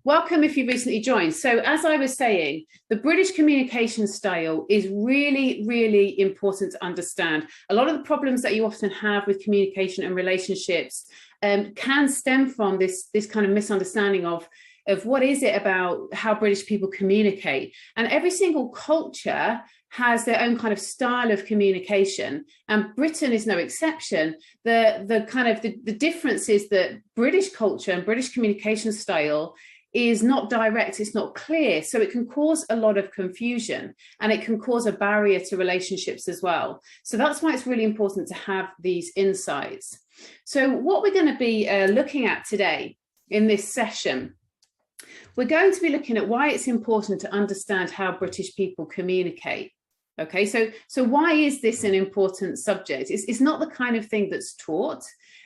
welcome if you recently joined. So as I was saying, the British communication style is really, really important to understand. A lot of the problems that you often have with communication and relationships can stem from this kind of misunderstanding of what is it about how British people communicate. And every single culture has their own kind of style of communication, and Britain is no exception. The difference is that British culture and British communication style is not direct, it's not clear, so it can cause a lot of confusion, and it can cause a barrier to relationships as well. So that's why it's really important to have these insights. So what we're going to be looking at today in this session, we're going to be looking at why it's important to understand how British people communicate. Okay, so why is this an important subject? It's not the kind of thing that's taught.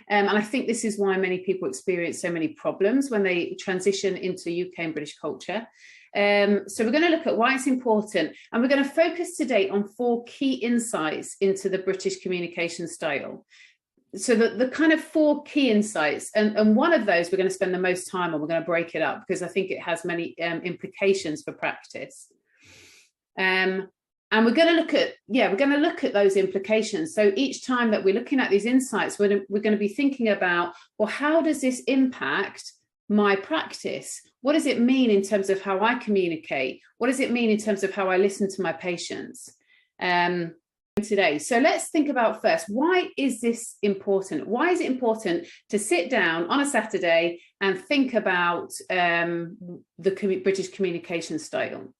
And I think this is why many people experience so many problems when they transition into UK and British culture. So we're going to look at why it's important, and we're going to focus today on 4 key insights into the British communication style. So the kind of 4 key insights, and one of those we're going to spend the most time on. We're going to break it up because I think it has many implications for practice. And we're going to look at those implications. So each time that we're looking at these insights, we're going to be thinking about, well, how does this impact my practice? What does it mean in terms of how I communicate? What does it mean in terms of how I listen to my patients today? So let's think about first, why is this important? Why is it important to sit down on a Saturday and think about the British communication style?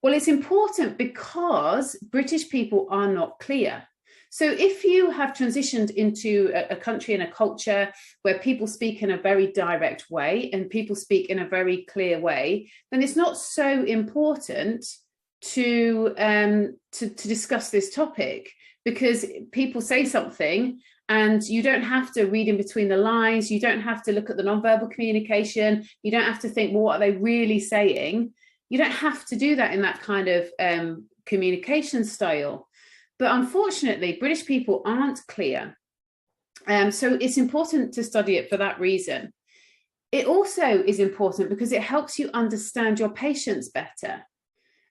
Well, it's important because British people are not clear. So if you have transitioned into a country and a culture where people speak in a very direct way and people speak in a very clear way, then it's not so important to discuss this topic, because people say something and you don't have to read in between the lines. You don't have to look at the nonverbal communication. You don't have to think, well, what are they really saying? You don't have to do that in that kind of communication style. But unfortunately, British people aren't clear. So it's important to study it for that reason. It also is important because it helps you understand your patients better.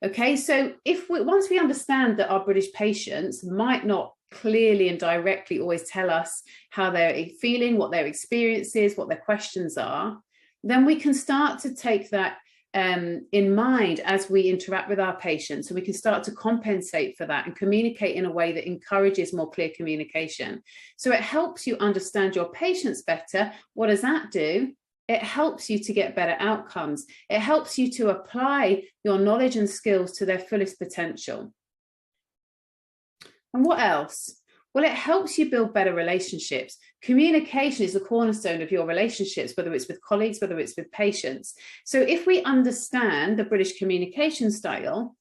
Okay, so once we understand that our British patients might not clearly and directly always tell us how they're feeling, what their experience is, what their questions are, then we can start to take that in mind as we interact with our patients, and we can start to compensate for that and communicate in a way that encourages more clear communication. So it helps you understand your patients better. What does that do? It helps you to get better outcomes. It helps you to apply your knowledge and skills to their fullest potential. And what else? Well, it helps you build better relationships. Communication is the cornerstone of your relationships, whether it's with colleagues, whether it's with patients. So if we understand the British communication style,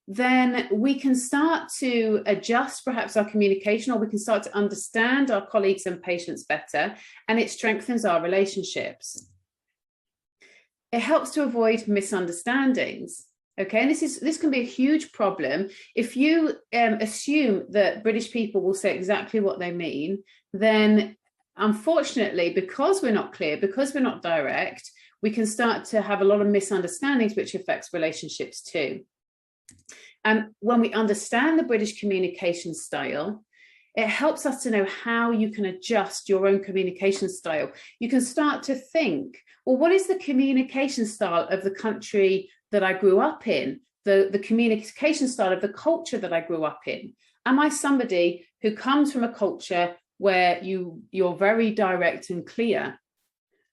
then we can start to adjust perhaps our communication, or we can start to understand our colleagues and patients better, and it strengthens our relationships. It helps to avoid misunderstandings. Okay, and this can be a huge problem. If you assume that British people will say exactly what they mean, then unfortunately, because we're not clear, because we're not direct, we can start to have a lot of misunderstandings, which affects relationships too. And when we understand the British communication style, it helps us to know how you can adjust your own communication style. You can start to think, well, what is the communication style of the country that I grew up in, the communication style of the culture that I grew up in? Am I somebody who comes from a culture where you're very direct and clear?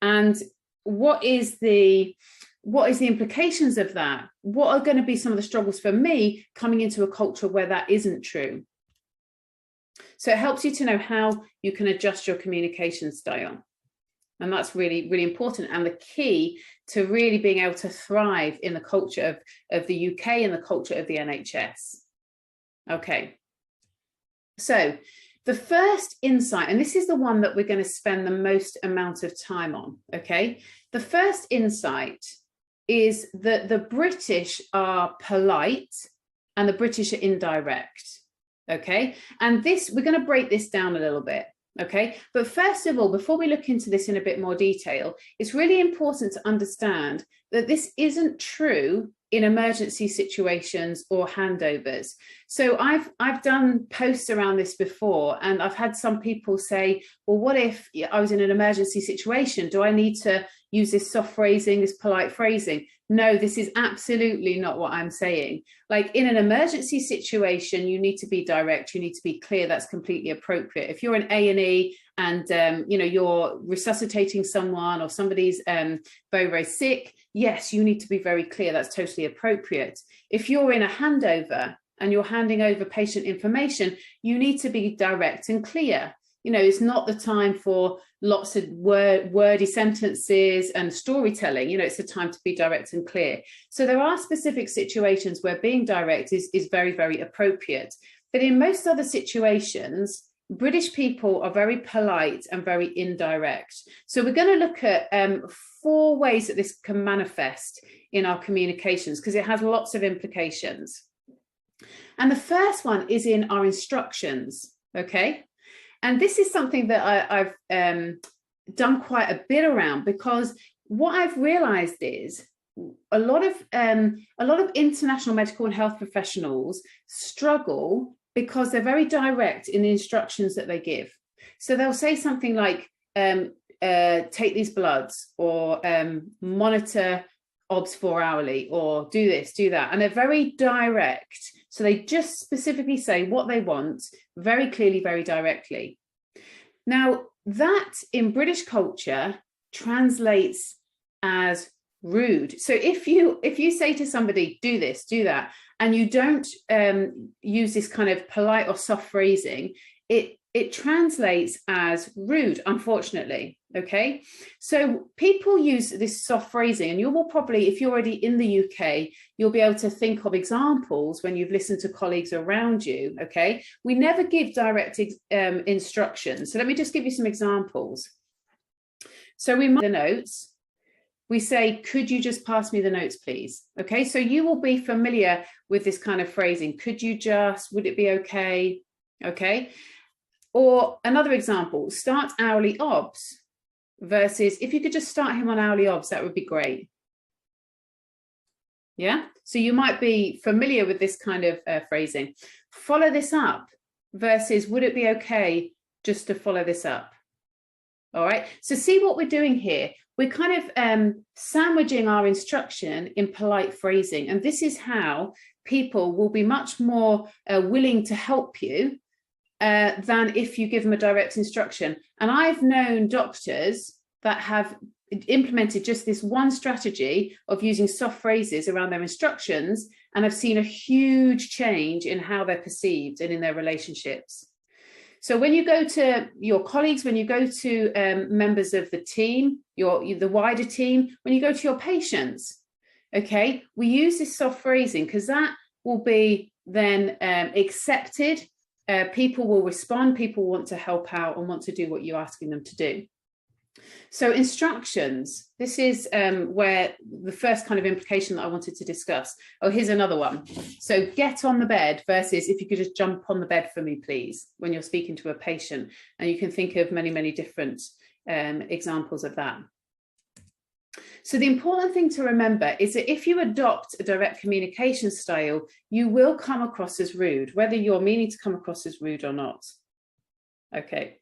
And what is the implications of that? What are going to be some of the struggles for me coming into a culture where that isn't true? So it helps you to know how you can adjust your communication style. And that's really, really important, and the key to really being able to thrive in the culture of the UK and the culture of the NHS. Okay, so the first insight, and this is the one that we're going to spend the most amount of time on, okay? The first insight is that the British are polite and the British are indirect, okay? And this, we're going to break this down a little bit. Okay, but first of all, before we look into this in a bit more detail, it's really important to understand that this isn't true in emergency situations or handovers. So I've done posts around this before, and I've had some people say, well, what if I was in an emergency situation? Do I need to use this soft phrasing, this polite phrasing? No, this is absolutely not what I'm saying. Like, in an emergency situation, you need to be direct, you need to be clear. That's completely appropriate. If you're an A&E and you're resuscitating someone, or somebody's very, very sick, yes, you need to be very clear. That's totally appropriate. If you're in a handover and you're handing over patient information, you need to be direct and clear. It's not the time for lots of wordy sentences and storytelling. It's the time to be direct and clear. So there are specific situations where being direct is very, very appropriate. But in most other situations, British people are very polite and very indirect. So we're going to look at 4 ways that this can manifest in our communications, because it has lots of implications. And the first one is in our instructions, okay? And this is something that I've done quite a bit around, because what I've realized is a lot of international medical and health professionals struggle because they're very direct in the instructions that they give. So they'll say something like, take these bloods, or monitor OBS 4 hourly, or do this, do that. And they're very direct. So they just specifically say what they want very clearly, very directly. Now, that in British culture translates as rude. So if you say to somebody, do this, do that, and you don't use this kind of polite or soft phrasing, it translates as rude, unfortunately. Okay, so people use this soft phrasing, and you will probably, if you're already in the UK, you'll be able to think of examples when you've listened to colleagues around you. Okay, we never give direct instructions. So let me just give you some examples. So we might the notes. We say, could you just pass me the notes, please? Okay, so you will be familiar with this kind of phrasing. Could you just, would it be okay? Okay. Or another example, start hourly OBS versus, if you could just start him on hourly OBS, that would be great. Yeah, so you might be familiar with this kind of phrasing. Follow this up versus, would it be okay just to follow this up? All right, so see what we're doing here. We're kind of sandwiching our instruction in polite phrasing. And this is how people will be much more willing to help you than if you give them a direct instruction. And I've known doctors that have implemented just this one strategy of using soft phrases around their instructions, and I've seen a huge change in how they're perceived and in their relationships. So when you go to your colleagues, when you go to members of the team, the wider team, when you go to your patients, okay, we use this soft phrasing because that will be then accepted. People will respond, people want to help out and want to do what you're asking them to do. So instructions, this is where the first kind of implication that I wanted to discuss. Oh, here's another one. So get on the bed versus, if you could just jump on the bed for me, please, when you're speaking to a patient. And you can think of many, many different examples of that. So the important thing to remember is that if you adopt a direct communication style, you will come across as rude, whether you're meaning to come across as rude or not. Okay.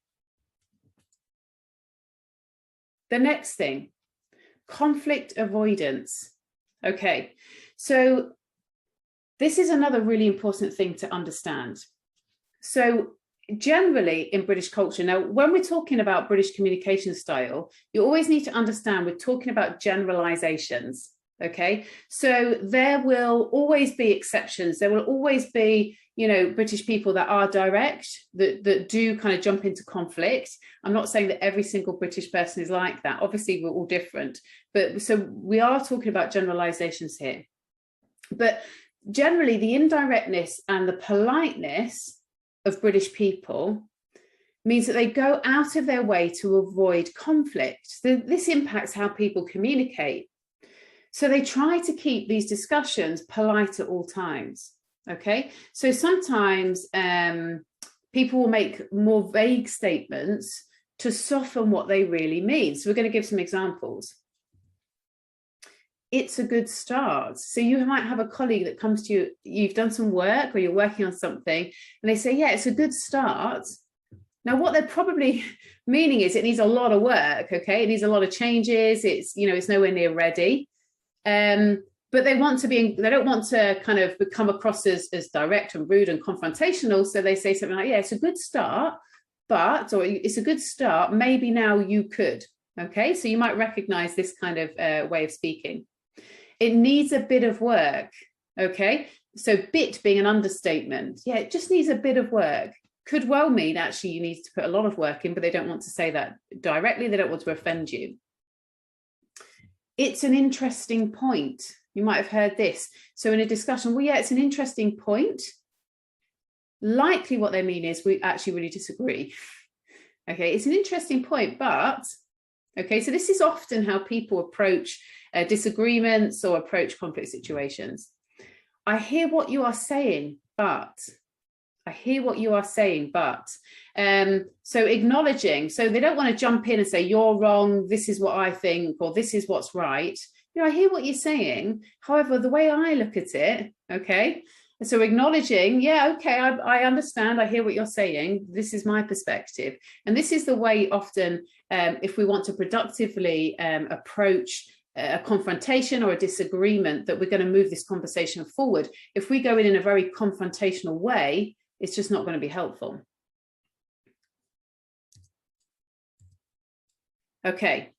The next thing, conflict avoidance. Okay, so this is another really important thing to understand. So generally in British culture, now when we're talking about British communication style, you always need to understand we're talking about generalizations. Okay, so there will always be exceptions. There will always be, you know, British people that are direct, that do kind of jump into conflict. I'm not saying that every single British person is like that. Obviously, we're all different. But so we are talking about generalizations here. But generally, the indirectness and the politeness of British people means that they go out of their way to avoid conflict. So this impacts how people communicate. So they try to keep these discussions polite at all times. Okay, so sometimes people will make more vague statements to soften what they really mean. So we're going to give some examples. It's a good start. So you might have a colleague that comes to you, you've done some work or you're working on something, and they say, yeah, it's a good start. Now, what they're probably meaning is it needs a lot of work, okay? It needs a lot of changes. It's, you know, it's nowhere near ready. But they want to be, they don't want to kind of come across as direct and rude and confrontational. So they say something like, yeah, it's a good start, but, or it's a good start, maybe now you could, okay? So you might recognize this kind of way of speaking. It needs a bit of work, okay? So bit being an understatement. Yeah, it just needs a bit of work. Could well mean actually you need to put a lot of work in, but they don't want to say that directly. They don't want to offend you. It's an interesting point. You might have heard this. So in a discussion, well, yeah, it's an interesting point. Likely what they mean is we actually really disagree. Okay, it's an interesting point, but, okay, so this is often how people approach disagreements or approach conflict situations. I hear what you are saying, but. I hear what you are saying, but. So acknowledging, so they don't want to jump in and say, you're wrong, this is what I think, or this is what's right. You know, I hear what you're saying. However, the way I look at it, okay, so acknowledging, yeah, okay, I understand, I hear what you're saying. This is my perspective. And this is the way often, if we want to productively approach a confrontation or a disagreement, that we're going to move this conversation forward. If we go in a very confrontational way, it's just not going to be helpful. Okay,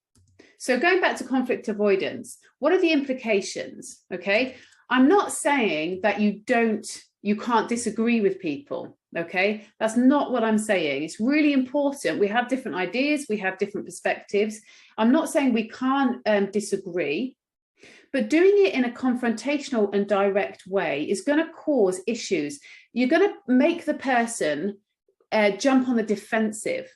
so going back to conflict avoidance, what are the implications? Okay, I'm not saying that you can't disagree with people. Okay, that's not what I'm saying. It's really important. We have different ideas, we have different perspectives. I'm not saying we can't disagree, but doing it in a confrontational and direct way is going to cause issues. You're going to make the person jump on the defensive.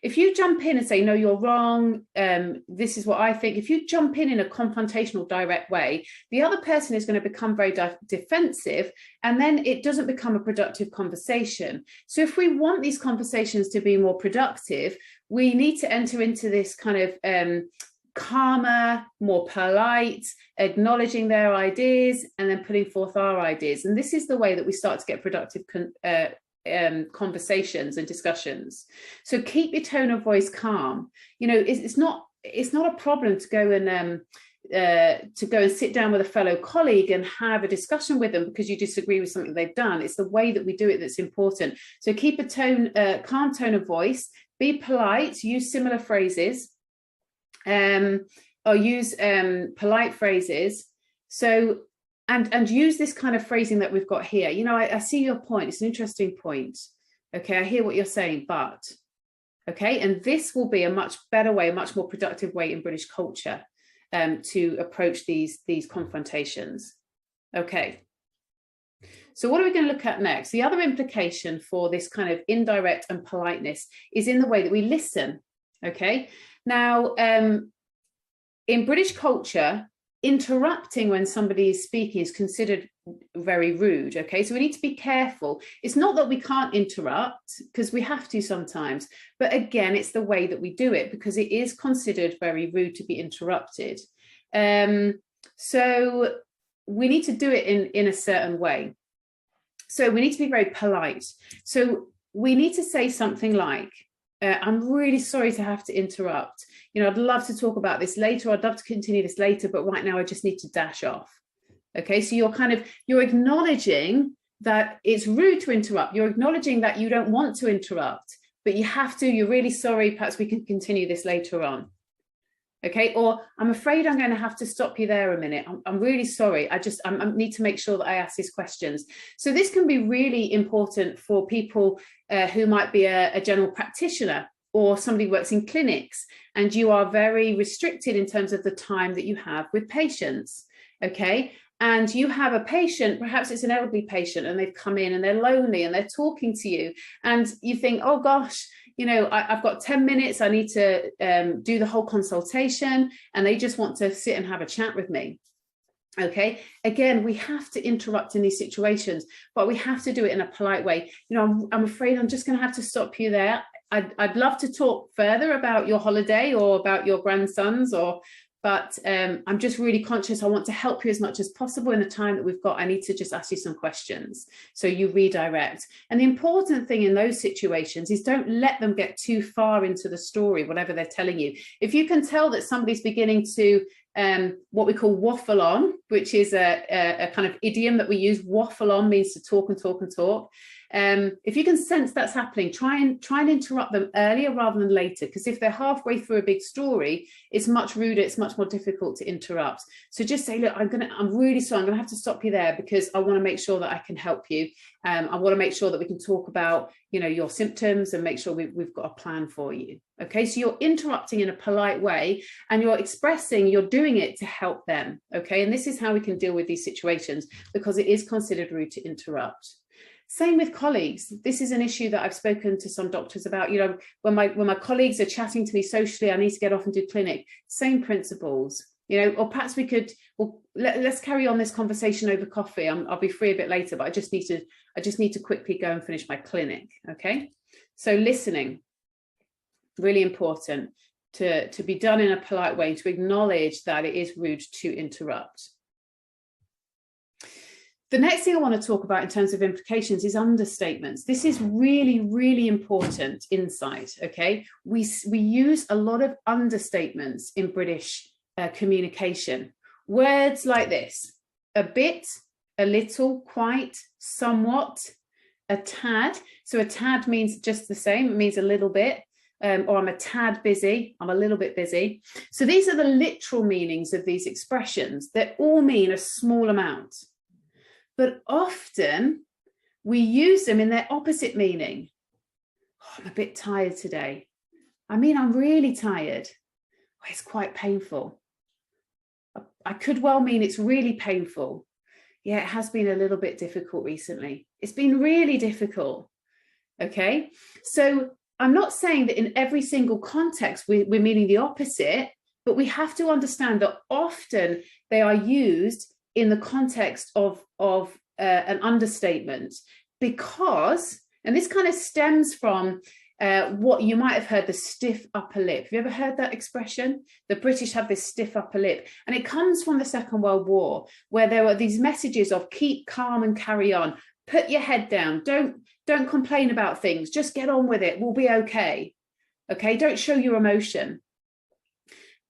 If you jump in and say, no, you're wrong, this is what I think, if you jump in a confrontational, direct way, the other person is going to become very defensive, and then it doesn't become a productive conversation. So if we want these conversations to be more productive, we need to enter into this kind of calmer, more polite, acknowledging their ideas, and then putting forth our ideas. And this is the way that we start to get productive conversations and discussions. So keep your tone of voice calm. You know, it's not a problem to go and sit down with a fellow colleague and have a discussion with them because you disagree with something they've done. It's the way that we do it that's important. So keep a calm tone of voice, be polite, use similar phrases, or use polite phrases. So and use this kind of phrasing that we've got here. You know, I see your point. It's an interesting point. Okay, I hear what you're saying, but. Okay, and this will be a much better way, a much more productive way in British culture to approach these confrontations. Okay, so what are we going to look at next? The other implication for this kind of indirect and politeness is in the way that we listen. Okay, now in British culture, interrupting when somebody is speaking is considered very rude. Okay, so we need to be careful. It's not that we can't interrupt, because we have to sometimes, but again, it's the way that we do it, because it is considered very rude to be interrupted. So we need to do it in a certain way. So we need to be very polite. So we need to say something like, I'm really sorry to have to interrupt. You know, I'd love to talk about this later. I'd love to continue this later, but right now I just need to dash off. Okay, so you're acknowledging that it's rude to interrupt. You're acknowledging that you don't want to interrupt, but you have to. You're really sorry. Perhaps we can continue this later on. Okay, or I'm afraid I'm going to have to stop you there a minute. I'm really sorry. I need to make sure that I ask these questions. So this can be really important for people who might be a general practitioner, or somebody who works in clinics, and you are very restricted in terms of the time that you have with patients. Okay, and you have a patient, perhaps it's an elderly patient, and they've come in and they're lonely and they're talking to you, and you think, oh gosh, you know, I've got 10 minutes, I need to do the whole consultation, and they just want to sit and have a chat with me. Okay, again, we have to interrupt in these situations, but we have to do it in a polite way. You know, I'm afraid I'm just going to have to stop you there. I'd love to talk further about your holiday or about your grandsons, but I'm just really conscious. I want to help you as much as possible in the time that we've got. I need to just ask you some questions. So you redirect. And the important thing in those situations is don't let them get too far into the story, whatever they're telling you. If you can tell that somebody's beginning to what we call waffle on, which is a kind of idiom that we use. Waffle on means to talk and talk and talk. If you can sense that's happening, try and interrupt them earlier rather than later, because if they're halfway through a big story, it's much ruder, it's much more difficult to interrupt. So just say, look, I'm really sorry, I'm gonna have to stop you there because I want to make sure that I can help you. I want to make sure that we can talk about, you know, your symptoms and make sure we've got a plan for you. Okay, so you're interrupting in a polite way and you're expressing, you're doing it to help them. Okay, and this is how we can deal with these situations, because it is considered rude to interrupt. Same with colleagues. This is an issue that I've spoken to some doctors about. You know, when my colleagues are chatting to me socially, I need to get off and do clinic. Same principles, you know, or perhaps we could, well, let's carry on this conversation over coffee. I'll be free a bit later, but I just need to quickly go and finish my clinic. Okay. So listening, really important to be done in a polite way, to acknowledge that it is rude to interrupt. The next thing I want to talk about in terms of implications is understatements. This is really, really important insight, okay? We use a lot of understatements in British communication. Words like this: a bit, a little, quite, somewhat, a tad. So a tad means just the same, it means a little bit, or I'm a tad busy, I'm a little bit busy. So these are the literal meanings of these expressions that all mean a small amount. But often we use them in their opposite meaning. Oh, I'm a bit tired today. I mean, I'm really tired. Oh, it's quite painful. I could well mean it's really painful. Yeah, it has been a little bit difficult recently. It's been really difficult. Okay, so I'm not saying that in every single context we're meaning the opposite, but we have to understand that often they are used in the context of an understatement, because, and this kind of stems from what you might have heard, the stiff upper lip. Have you ever heard that expression? The British have this stiff upper lip, and it comes from the Second World War, where there were these messages of keep calm and carry on, put your head down, don't complain about things, just get on with it, we'll be okay. Okay, don't show your emotion.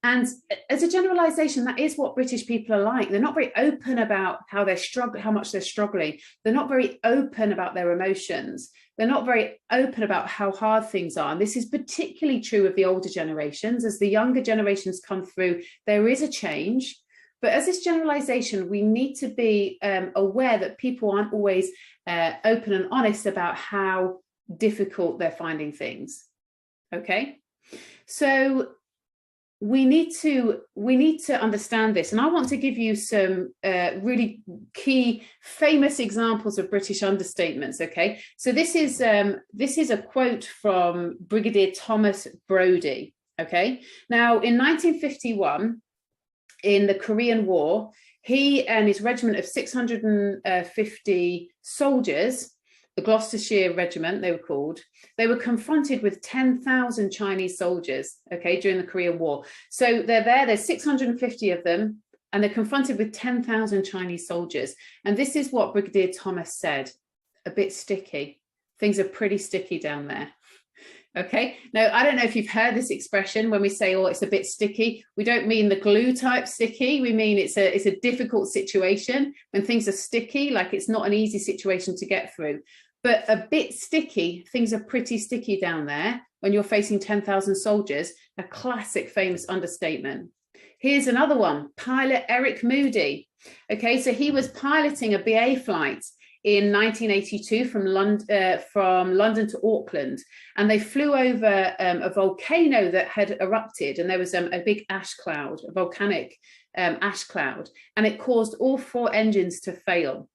And as a generalization, that is what British people are like. They're not very open about how they're struggling, how much they're struggling. They're not very open about their emotions. They're not very open about how hard things are. And this is particularly true of the older generations. As the younger generations come through, there is a change. But as this generalization, we need to be aware that people aren't always open and honest about how difficult they're finding things. Okay, so we need to understand this, and I want to give you some really key famous examples of British understatements. Okay, so this is a quote from Brigadier Thomas Brodie. Okay, now in 1951, in the Korean War, he and his regiment of 650 soldiers, the Gloucestershire Regiment, they were called, they were confronted with 10,000 Chinese soldiers, okay, during the Korean War. So there's 650 of them, and they're confronted with 10,000 Chinese soldiers. And this is what Brigadier Thomas said: a bit sticky. Things are pretty sticky down there. Okay, now I don't know if you've heard this expression. When we say, oh, it's a bit sticky, we don't mean the glue type sticky. We mean it's a difficult situation. When things are sticky, like it's not an easy situation to get through. But a bit sticky, things are pretty sticky down there when you're facing 10,000 soldiers. A classic famous understatement. Here's another one: pilot Eric Moody. Okay, so he was piloting a BA flight in 1982 from London to Auckland, and they flew over a volcano that had erupted, and there was a big ash cloud, a volcanic ash cloud, and it caused all 4 engines to fail.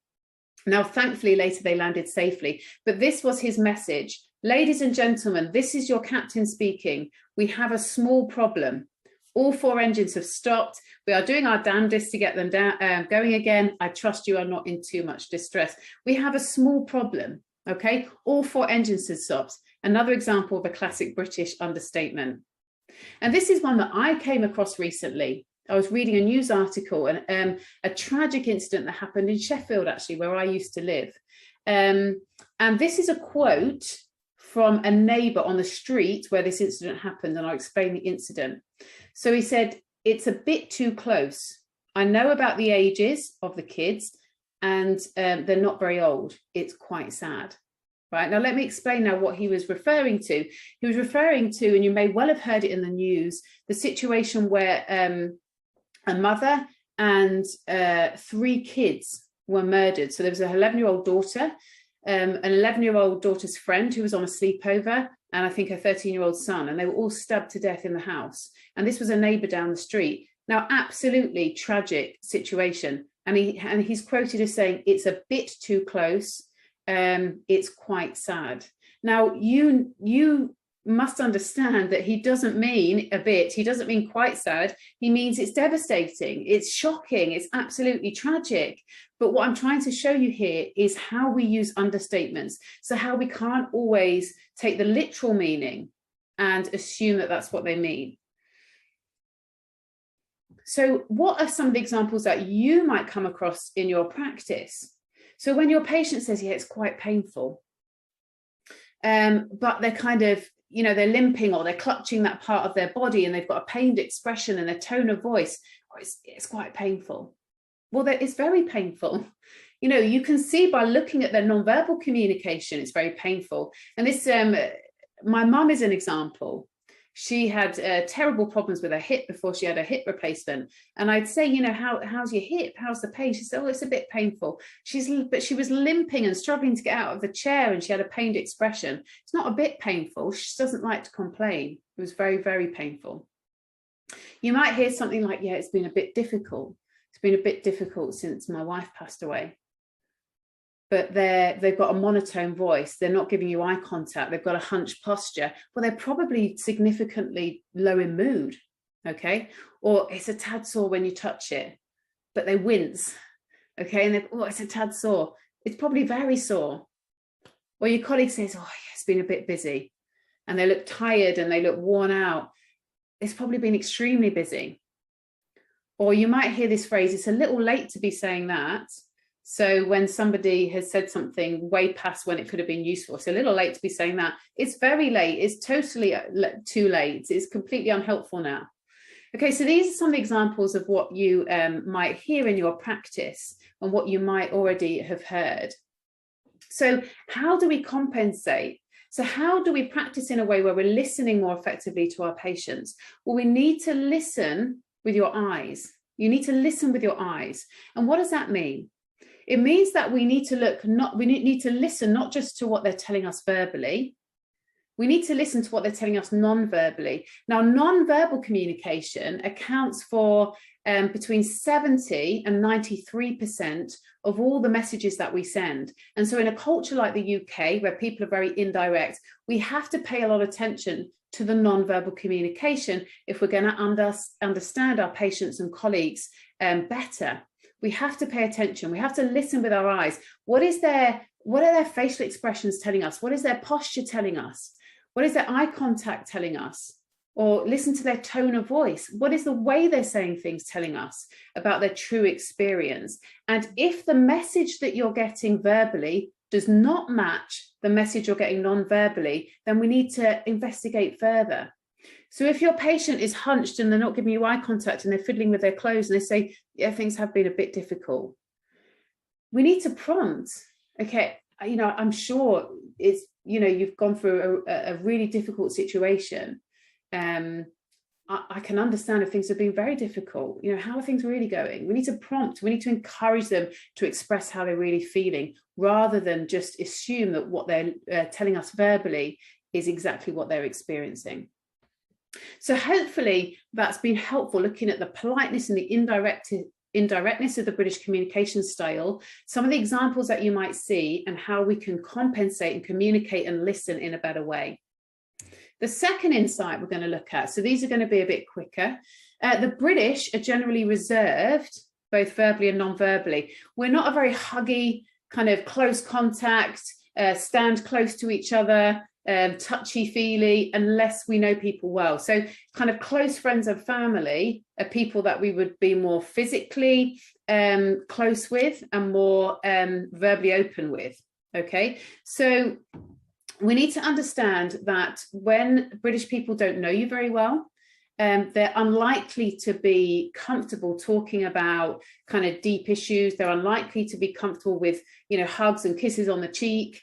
Now, thankfully, later they landed safely, but this was his message: ladies and gentlemen, this is your captain speaking. We have a small problem. All 4 engines have stopped. We are doing our damnedest to get them down, going again. I trust you are not in too much distress. We have a small problem, okay? All 4 engines have stopped. Another example of a classic British understatement. And this is one that I came across recently. I was reading a news article and a tragic incident that happened in Sheffield, actually, where I used to live. And this is a quote from a neighbour on the street where this incident happened, and I'll explain the incident. So he said, "It's a bit too close. I know about the ages of the kids, and they're not very old. It's quite sad." Right, now let me explain now what he was referring to. He was referring to, and you may well have heard it in the news, the situation where a mother and 3 kids were murdered. So there was an 11-year-old daughter, an 11-year-old daughter's friend who was on a sleepover, and I think a 13-year-old son, and they were all stabbed to death in the house. And this was a neighbour down the street. Now, absolutely tragic situation. And he's quoted as saying, "It's a bit too close. It's quite sad." Now, you must understand that he doesn't mean a bit. He doesn't mean quite sad. He means it's devastating. It's shocking. It's absolutely tragic. But what I'm trying to show you here is how we use understatements. So how we can't always take the literal meaning and assume that that's what they mean. So what are some of the examples that you might come across in your practice? So when your patient says, "Yeah, it's quite painful," but they're kind of, they're limping or they're clutching that part of their body and they've got a pained expression and a tone of voice, "Oh, it's quite painful." Well, it's very painful. You can see by looking at their nonverbal communication, it's very painful. And this, my mum is an example. She had terrible problems with her hip before she had a hip replacement. And I'd say, how's your hip? How's the pain? She said, "Oh, it's a bit painful." But she was limping and struggling to get out of the chair, and she had a pained expression. It's not a bit painful. She doesn't like to complain. It was very, very painful. You might hear something like, "Yeah, it's been a bit difficult. It's been a bit difficult since my wife passed away." But they've got a monotone voice. They're not giving you eye contact. They've got a hunched posture. Well, they're probably significantly low in mood, okay? Or it's a tad sore when you touch it, but they wince, okay? And it's a tad sore. It's probably very sore. Or your colleague says, "Oh, yeah, it's been a bit busy." And they look tired and they look worn out. It's probably been extremely busy. Or you might hear this phrase, "It's a little late to be saying that." So when somebody has said something way past when it could have been useful, it's a little late to be saying that. It's very late. It's totally too late. It's completely unhelpful now. Okay, so these are some examples of what you might hear in your practice and what you might already have heard. So how do we compensate? So how do we practice in a way where we're listening more effectively to our patients? Well, we need to listen with your eyes. You need to listen with your eyes. And what does that mean? It means that we need to listen not just to what they're telling us verbally. We need to listen to what they're telling us non-verbally. Now, non-verbal communication accounts for between 70 and 93% of all the messages that we send. And so in a culture like the UK, where people are very indirect, we have to pay a lot of attention to the non-verbal communication if we're going to understand our patients and colleagues better. We have to pay attention. We have to listen with our eyes. What are their facial expressions telling us? What is their posture telling us? What is their eye contact telling us? Or listen to their tone of voice. What is the way they're saying things telling us about their true experience? And if the message that you're getting verbally does not match the message you're getting non-verbally, then we need to investigate further. So if your patient is hunched and they're not giving you eye contact and they're fiddling with their clothes and they say, "Yeah, things have been a bit difficult," we need to prompt, okay, I'm sure it's, you've gone through a really difficult situation. I can understand if things have been very difficult. How are things really going? We need to prompt, we need to encourage them to express how they're really feeling, rather than just assume that what they're telling us verbally is exactly what they're experiencing. So hopefully that's been helpful, looking at the politeness and the indirectness of the British communication style, some of the examples that you might see, and how we can compensate and communicate and listen in a better way. The second insight we're going to look at, so these are going to be a bit quicker, The British are generally reserved, both verbally and non-verbally. We're not a very huggy, kind of close contact, stand close to each other, touchy-feely, unless we know people well. So kind of close friends and family are people that we would be more physically close with and more verbally open with. Okay, so we need to understand that when British people don't know you very well, they're unlikely to be comfortable talking about kind of deep issues. They're unlikely to be comfortable with, you know, hugs and kisses on the cheek.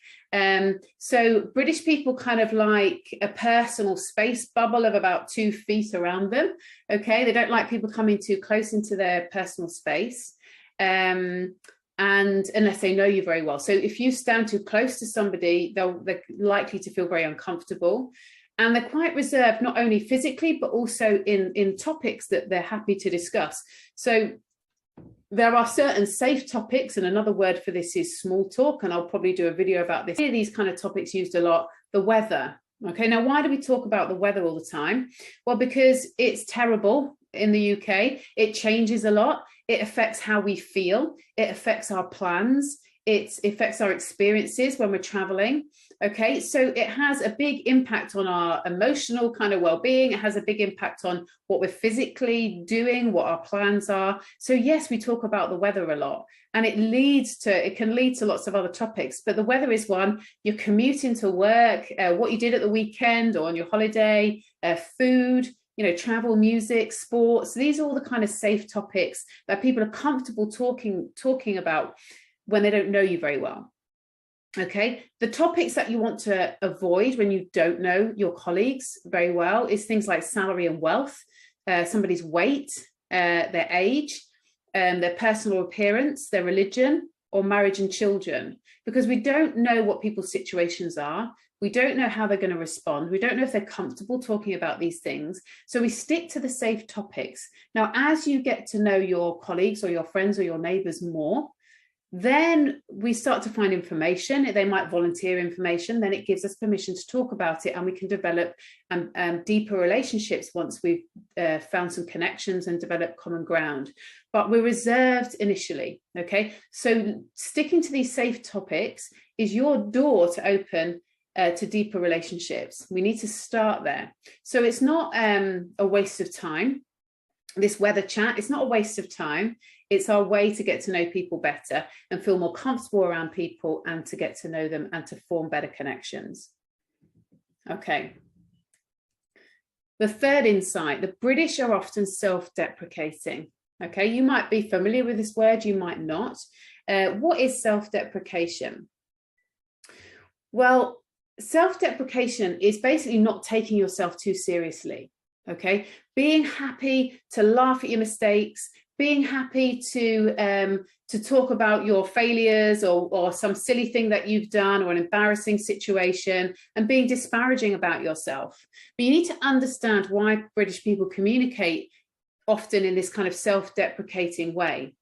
So British people kind of like a personal space bubble of about 2 feet around them. Okay, they don't like people coming too close into their personal space. And unless they know you very well. So if you stand too close to somebody, they're likely to feel very uncomfortable. And they're quite reserved, not only physically, but also in topics that they're happy to discuss. So there are certain safe topics, and another word for this is small talk, and I'll probably do a video about this. These kind of topics used a lot, the weather. Okay, now why do we talk about the weather all the time? Well, because it's terrible in the UK. It changes a lot. It affects how we feel. It affects our plans. It affects our experiences when we're traveling. Okay, so it has a big impact on our emotional kind of well-being. It has a big impact on what we're physically doing, what our plans are. So yes, we talk about the weather a lot, and it can lead to lots of other topics, but the weather is one. You're commuting to work, what you did at the weekend or on your holiday, food, you know, travel, music, sports. These are all the kind of safe topics that people are comfortable talking about when they don't know you very well. Okay, the topics that you want to avoid when you don't know your colleagues very well is things like salary and wealth, somebody's weight, their age, their personal appearance, their religion, or marriage and children, because we don't know what people's situations are. We don't know how they're going to respond. We don't know if they're comfortable talking about these things. So we stick to the safe topics. Now, as you get to know your colleagues or your friends or your neighbors more, then we start to find information. They might volunteer information. Then it gives us permission to talk about it, and we can develop deeper relationships once we've found some connections and developed common ground. But we're reserved initially. Okay, so sticking to these safe topics is your door to open to deeper relationships. We need to start there. So it's not a waste of time. This weather chat, it's not a waste of time. It's our way to get to know people better and feel more comfortable around people and to get to know them and to form better connections. Okay. The third insight, the British are often self-deprecating. Okay, you might be familiar with this word, you might not. What is self-deprecation? Well, self-deprecation is basically not taking yourself too seriously. Okay, being happy to laugh at your mistakes, being happy to talk about your failures or some silly thing that you've done or an embarrassing situation, and being disparaging about yourself. But you need to understand why British people communicate often in this kind of self-deprecating way.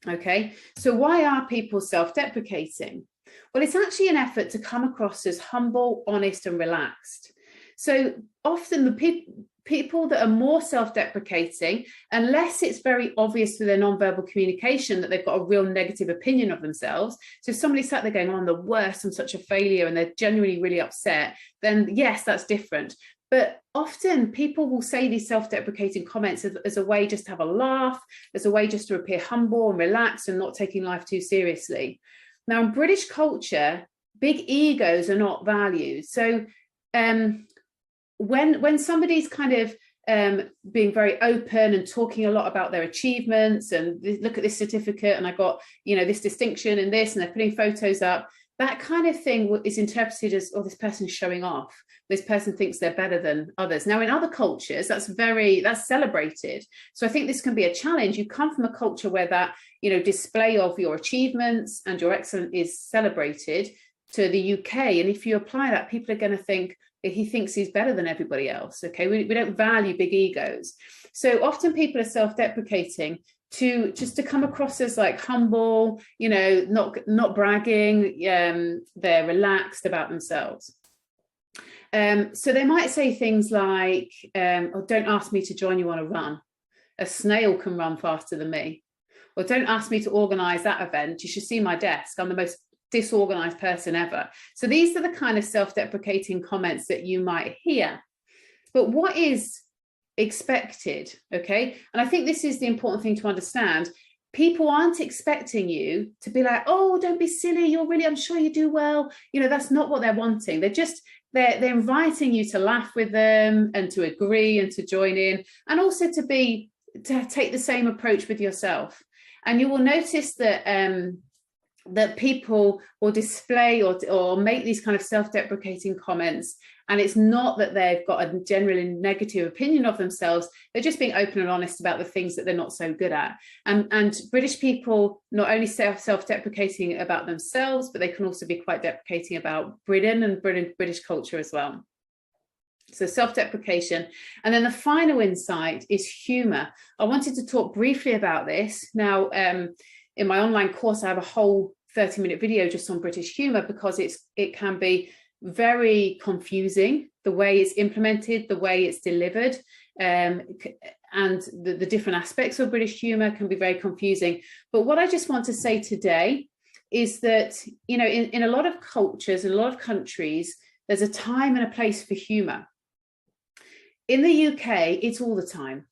Okay, so why are people self-deprecating? Well, it's actually an effort to come across as humble, honest, and relaxed. So often the people that are more self-deprecating, unless it's very obvious through their non-verbal communication that they've got a real negative opinion of themselves. So if somebody sat there going, oh, I'm the worst, I'm such a failure, and they're genuinely really upset, then yes, that's different. But often people will say these self-deprecating comments as a way just to have a laugh, as a way just to appear humble and relaxed and not taking life too seriously. Now, in British culture, big egos are not valued. So when somebody's kind of being very open and talking a lot about their achievements and look at this certificate and I got, you know, this distinction and this, and they're putting photos up, that kind of thing is interpreted as, oh, this person's showing off. This person thinks they're better than others. Now, in other cultures, that's celebrated. So I think this can be a challenge. You come from a culture where that, you know, display of your achievements and your excellence is celebrated, to the UK. And if you apply that, people are going to think, he thinks he's better than everybody else. Okay, we don't value big egos. So often people are self-deprecating to come across as like humble, you know, not bragging. They're relaxed about themselves. So they might say things like, oh, don't ask me to join you on a run. A snail can run faster than me. Or don't ask me to organize that event. You should see my desk. I'm the most disorganized person ever. So these are the kind of self-deprecating comments that you might hear. But what is expected? Okay. And I think this is the important thing to understand. People aren't expecting you to be like, oh, don't be silly. You're really, I'm sure you do well. You know, that's not what they're wanting. They're inviting you to laugh with them and to agree and to join in, and also to take the same approach with yourself. And you will notice that that people will display or make these kind of self-deprecating comments, and it's not that they've got a generally negative opinion of themselves. They're just being open and honest about the things that they're not so good at. And British people not only self-deprecating about themselves, but they can also be quite deprecating about Britain and British culture as well. So self-deprecation. And then the final insight is humour. I wanted to talk briefly about this. Now, in my online course, I have a whole 30-minute video just on British humour, because it can be very confusing, the way it's implemented, the way it's delivered, and the different aspects of British humour can be very confusing. But what I just want to say today is that, you know, in a lot of cultures, in a lot of countries, there's a time and a place for humour. In the UK, it's all the time.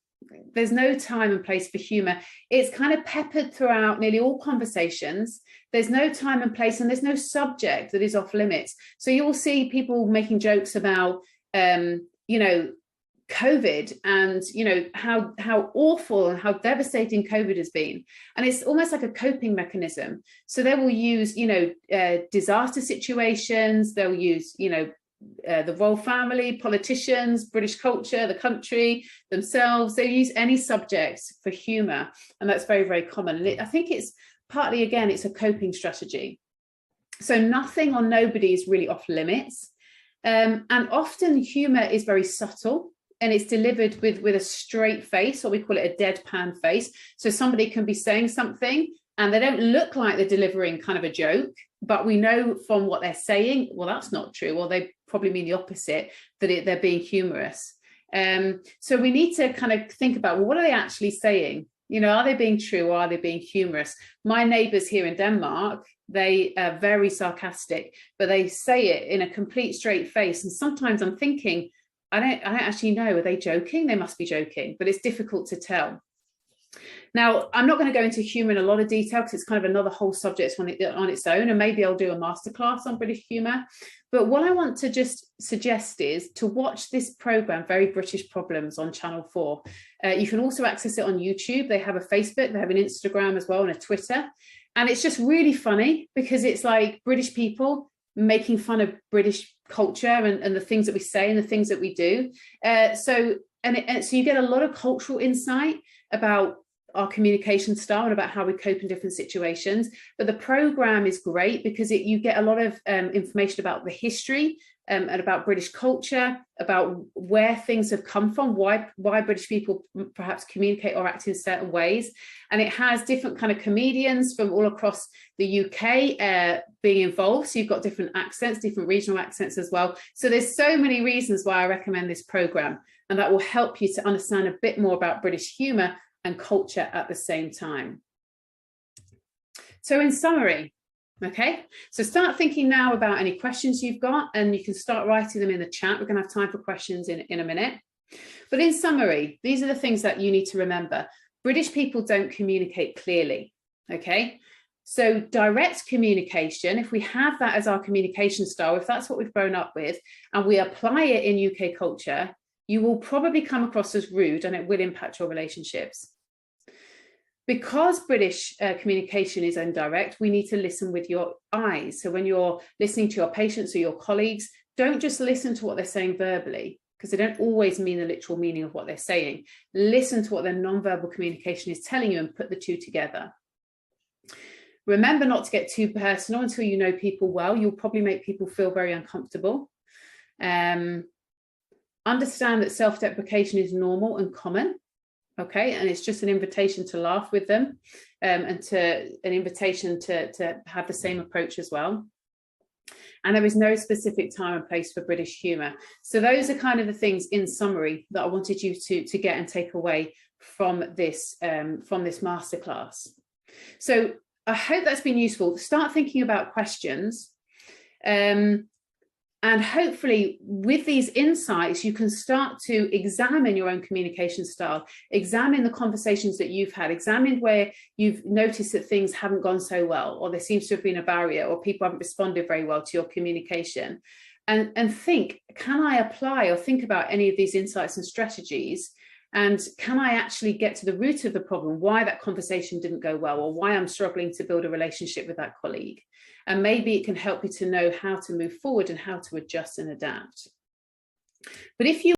There's no time and place for humour. It's kind of peppered throughout nearly all conversations. There's no time and place, and there's no subject that is off limits. So you'll see people making jokes about, you know, COVID, and, you know, how awful and how devastating COVID has been. And it's almost like a coping mechanism. So they will use, you know, disaster situations. They'll use, you know, the royal family, politicians, British culture, the country themselves. They use any subject for humour, and that's very, very common. And I think it's partly, again, it's a coping strategy. So nothing or nobody is really off limits, and often humour is very subtle, and it's delivered with a straight face, or we call it a deadpan face. So somebody can be saying something and they don't look like they're delivering kind of a joke, but we know from what they're saying, well, that's not true, or they probably mean the opposite, that they're being humorous. So we need to kind of think about, well, what are they actually saying? You know, are they being true, or are they being humorous? My neighbours here in Denmark, they are very sarcastic, but they say it in a complete straight face. And sometimes I'm thinking, I don't actually know, are they joking? They must be joking, but it's difficult to tell. Now, I'm not going to go into humour in a lot of detail, because it's kind of another whole subject on its own, and maybe I'll do a masterclass on British humour. But what I want to just suggest is to watch this programme, Very British Problems, on Channel 4. You can also access it on YouTube. They have a Facebook, they have an Instagram as well, and a Twitter. And it's just really funny, because it's like British people making fun of British culture and the things that we say and the things that we do. So you get a lot of cultural insight about our communication style and about how we cope in different situations. But the program is great because you get a lot of information about the history and about British culture, about where things have come from, why British people perhaps communicate or act in certain ways. And it has different kind of comedians from all across the UK being involved. So you've got different accents, different regional accents as well. So there's so many reasons why I recommend this program, and that will help you to understand a bit more about British humour and culture at the same time. So in summary, okay, so start thinking now about any questions you've got, and you can start writing them in the chat. We're going to have time for questions in a minute. But in summary, these are the things that you need to remember. British people don't communicate clearly, okay? So direct communication, if we have that as our communication style, if that's what we've grown up with, and we apply it in UK culture, you will probably come across as rude, and it will impact your relationships. Because British communication is indirect, we need to listen with your eyes. So when you're listening to your patients or your colleagues, don't just listen to what they're saying verbally, because they don't always mean the literal meaning of what they're saying. Listen to what their nonverbal communication is telling you and put the two together. Remember not to get too personal until you know people well. You'll probably make people feel very uncomfortable. Understand that self-deprecation is normal and common. Okay, and it's just an invitation to laugh with them, and an invitation to have the same approach as well. And there is no specific time and place for British humour. So those are kind of the things in summary that I wanted you to get and take away from this masterclass. So I hope that's been useful. Start thinking about questions. And hopefully with these insights, you can start to examine your own communication style, examine the conversations that you've had, examine where you've noticed that things haven't gone so well, or there seems to have been a barrier, or people haven't responded very well to your communication. And think, can I apply or think about any of these insights and strategies? And can I actually get to the root of the problem, why that conversation didn't go well, or why I'm struggling to build a relationship with that colleague? And maybe it can help you to know how to move forward and how to adjust and adapt. But if you